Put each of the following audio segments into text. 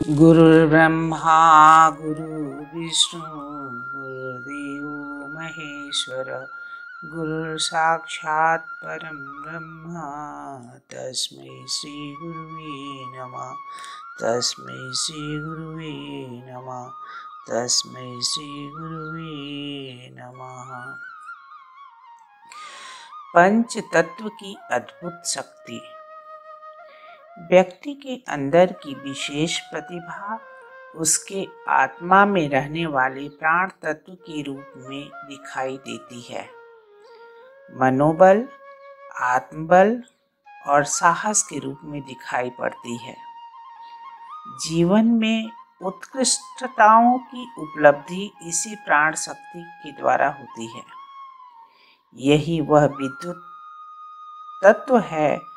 गुरुर्ब्रह्मा गुरुर्विष्णु गुरुर्देवो महेश्वर गुरुर्साक्षात् परं ब्रह्म तस्मै श्री गुरुवे नमः। तस्मै श्री गुरुवे नमः। तस्मै श्री गुरुवे नमः। पंच तत्व की अद्भुत शक्ति। व्यक्ति के अंदर की विशेष प्रतिभा उसके आत्मा में रहने वाले प्राण तत्व के रूप में दिखाई देती है। मनोबल, आत्मबल और साहस के रूप में दिखाई पड़ती है। जीवन में उत्कृष्टताओं की उपलब्धि इसी प्राण शक्ति के द्वारा होती है। यही वह विद्युत तत्व है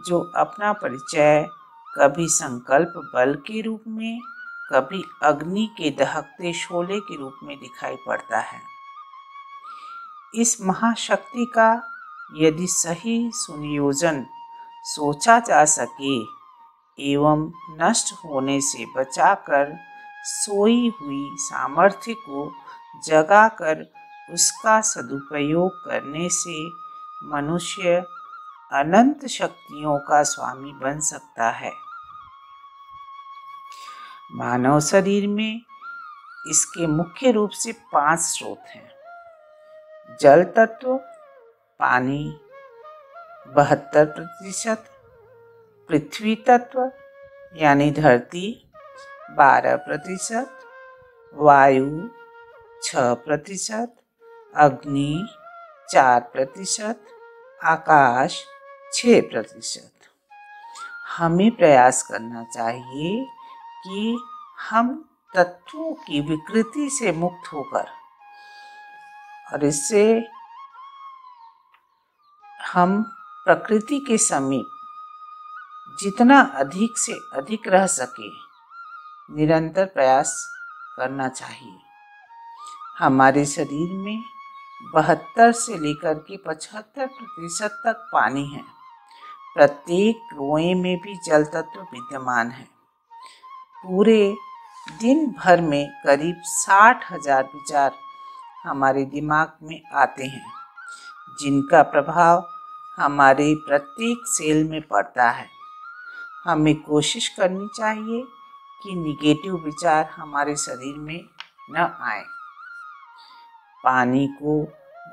जो अपना परिचय कभी संकल्प बल के रूप में, कभी अग्नि के दहकते शोले के रूप में दिखाई पड़ता है। इस महाशक्ति का यदि सही सुनियोजन सोचा जा सके एवं नष्ट होने से बचाकर सोई हुई सामर्थ्य को जगाकर उसका सदुपयोग करने से मनुष्य अनंत शक्तियों का स्वामी बन सकता है। मानव शरीर में इसके मुख्य रूप से 5 स्रोत हैं। जल तत्व पानी 72%, पृथ्वी तत्व यानी धरती 12%, वायु 6%, अग्नि 4%, आकाश 6%। हमें प्रयास करना चाहिए कि हम तत्वों की विकृति से मुक्त होकर और इससे हम प्रकृति के समीप जितना अधिक से अधिक रह सके निरंतर प्रयास करना चाहिए। हमारे शरीर में 72 से लेकर के 75% तक पानी है। प्रत्येक रोए में भी जल तत्व विद्यमान है। पूरे दिन भर में करीब 60,000 विचार हमारे दिमाग में आते हैं, जिनका प्रभाव हमारे प्रत्येक सेल में पड़ता है। हमें कोशिश करनी चाहिए कि निगेटिव विचार हमारे शरीर में न आए। पानी को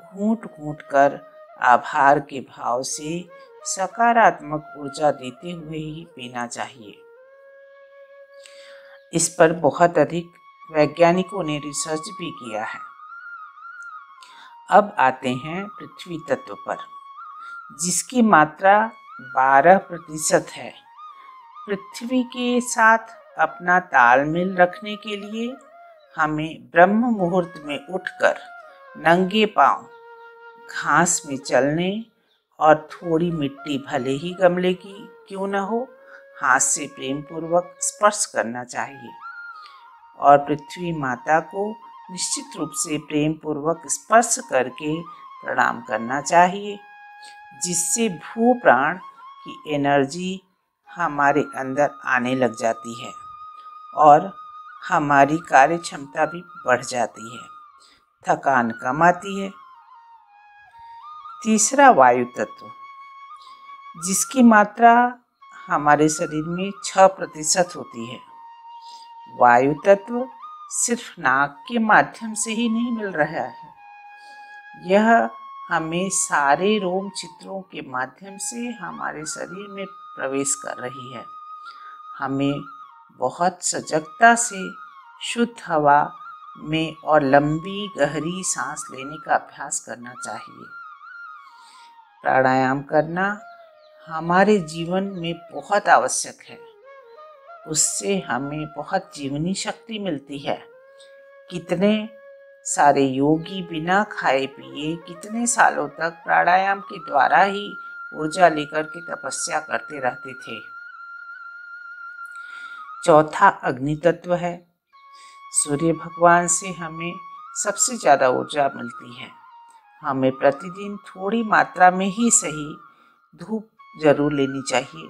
घूंट-घूंट कर आभार के भाव से सकारात्मक ऊर्जा देते हुए ही पीना चाहिए। इस पर बहुत अधिक वैज्ञानिकों ने रिसर्च भी किया है। अब आते हैं पृथ्वी तत्व पर, जिसकी मात्रा 12% है। पृथ्वी के साथ अपना तालमेल रखने के लिए हमें ब्रह्म मुहूर्त में उठकर नंगे पांव घास में चलने और थोड़ी मिट्टी भले ही गमले की क्यों न हो हाथ से प्रेम पूर्वक स्पर्श करना चाहिए और पृथ्वी माता को निश्चित रूप से प्रेम पूर्वक स्पर्श करके प्रणाम करना चाहिए, जिससे भू प्राण की एनर्जी हमारे अंदर आने लग जाती है और हमारी कार्य क्षमता भी बढ़ जाती है, थकान कम आती है। तीसरा वायु तत्व, जिसकी मात्रा हमारे शरीर में 6% होती है। वायु तत्व सिर्फ नाक के माध्यम से ही नहीं मिल रहा है, यह हमें सारे रोम छिद्रों के माध्यम से हमारे शरीर में प्रवेश कर रही है। हमें बहुत सजगता से शुद्ध हवा में और लंबी गहरी सांस लेने का अभ्यास करना चाहिए। प्राणायाम करना हमारे जीवन में बहुत आवश्यक है। उससे हमें बहुत जीवनी शक्ति मिलती है। कितने सारे योगी बिना खाए पिए कितने सालों तक प्राणायाम के द्वारा ही ऊर्जा लेकर के तपस्या करते रहते थे। चौथा अग्नि तत्व है। सूर्य भगवान से हमें सबसे ज़्यादा ऊर्जा मिलती है। हमें प्रतिदिन थोड़ी मात्रा में ही सही धूप जरूर लेनी चाहिए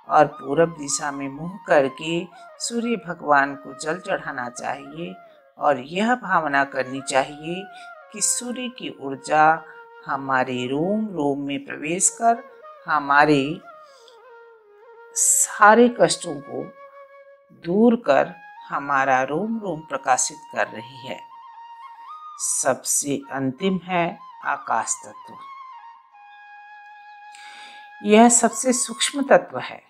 और पूरब दिशा में मुंह करके सूर्य भगवान को जल चढ़ाना चाहिए और यह भावना करनी चाहिए कि सूर्य की ऊर्जा हमारे रोम रोम में प्रवेश कर हमारे सारे कष्टों को दूर कर हमारा रोम रोम प्रकाशित कर रही है। सबसे अंतिम है आकाश तत्व। यह सबसे सूक्ष्म तत्व है।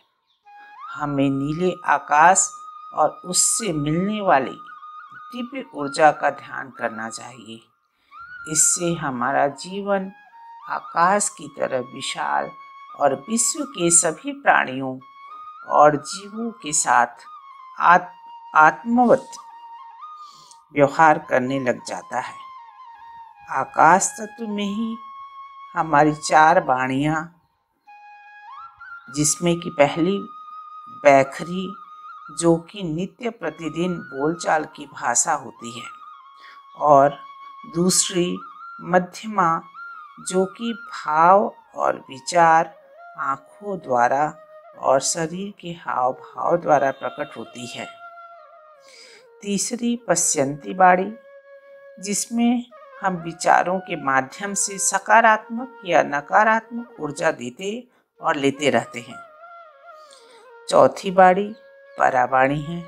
हमें नीले आकाश और उससे मिलने वाली दिव्य ऊर्जा का ध्यान करना चाहिए। इससे हमारा जीवन आकाश की तरह विशाल और विश्व के सभी प्राणियों और जीवों के साथ आत्मवत व्यवहार करने लग जाता है। आकाश तत्व में ही हमारी 4 वाणियाँ, जिसमें कि पहली बैखरी जो कि नित्य प्रतिदिन बोलचाल की भाषा होती है और दूसरी मध्यमा जो कि भाव और विचार आँखों द्वारा और शरीर के हाव भाव द्वारा प्रकट होती है। तीसरी पश्यंती वाणी जिसमें हम विचारों के माध्यम से सकारात्मक या नकारात्मक ऊर्जा देते और लेते रहते हैं। चौथी वाणी परावाणी है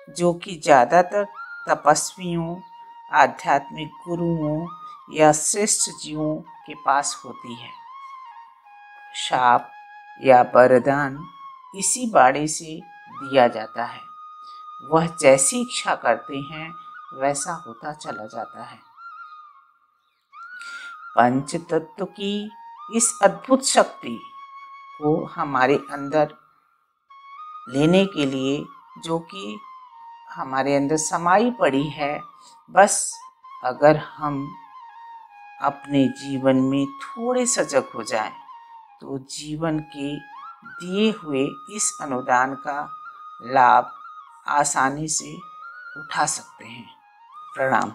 जो कि ज़्यादातर तपस्वियों, आध्यात्मिक गुरुओं या श्रेष्ठ जीवों के पास होती है। शाप या वरदान इसी वाणी से दिया जाता है। वह जैसी इच्छा करते हैं वैसा होता चला जाता है। पंच तत्व की इस अद्भुत शक्ति को हमारे अंदर लेने के लिए, जो कि हमारे अंदर समाई पड़ी है, बस अगर हम अपने जीवन में थोड़े सजग हो जाएं, तो जीवन के दिए हुए इस अनुदान का लाभ आसानी से उठा सकते हैं। प्रणाम।